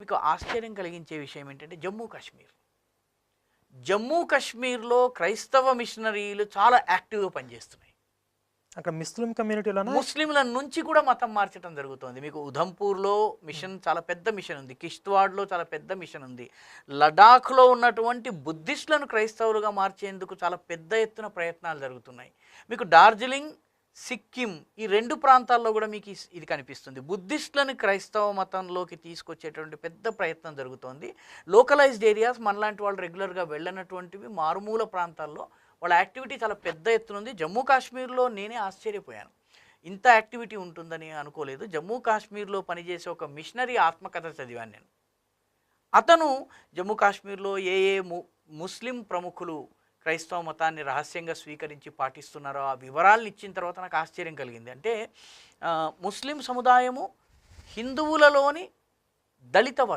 మీకు ఆశ్చర్యం కలిగించే విషయం ఏంటంటే జమ్మూ కాశ్మీర్. జమ్మూ కాశ్మీర్‌లో క్రైస్తవ మిషనరీలు చాలా యాక్టివ్‌గా పనిచేస్తున్నాయి. అక్కడ ముస్లిం కమ్యూనిటీలోనా? ముస్లింల నుంచి కూడా మతం మార్చడం జరుగుతోంది. మీకు ఉధంపూర్‌లో మిషన్ చాలా పెద్ద మిషన్ ఉంది. కిష్త్వాడ్‌లో చాలా పెద్ద మిషన్ ఉంది. లడాఖ్‌లో ఉన్నటువంటి బుద్ధిస్టులను క్రైస్తవులుగా మార్చేందుకు చాలా పెద్ద ఎత్తున ప్రయత్నాలు జరుగుతున్నాయి. మీకు డార్జిలింగ్, సిక్కిం ఈ 2 ప్రాంతాల్లో కూడా మీకు ఇది కనిపిస్తుంది. బుద్ధిస్టులను క్రైస్తవ మతంలోకి తీసుకొచ్చేటువంటి పెద్ద ప్రయత్నం జరుగుతోంది. లోకలైజ్డ్ ఏరియాస్ మనలాంటి వాళ్ళు రెగ్యులర్‌గా వెళ్ళనటువంటివి మారుమూల ప్రాంతాల్లో వాళ్ళ యాక్టివిటీ చాలా పెద్ద ఎత్తున ఉంది. జమ్మూ కాశ్మీర్‌లో నేనే ఆశ్చర్యపోయాను. ఇంత యాక్టివిటీ ఉంటుందని అనుకోలేదు. జమ్మూ కాశ్మీర్‌లో పనిచేసే ఒక మిషనరీ ఆత్మకథ చదివాను నేను. అతను జమ్మూ కాశ్మీర్‌లో ఏ ఏ ముస్లిం ప్రముఖులు క్రైస్తవ మతాన్ని రహస్యంగా స్వీకరించి పాటిస్తున్నారో ఆ వివరాలను ఇచ్చిన తర్వాత నాకు ఆశ్చర్యం కలిగింది. అంటే ముస్లిం సముదాయము హిందువులలోని దళిత వర్గం.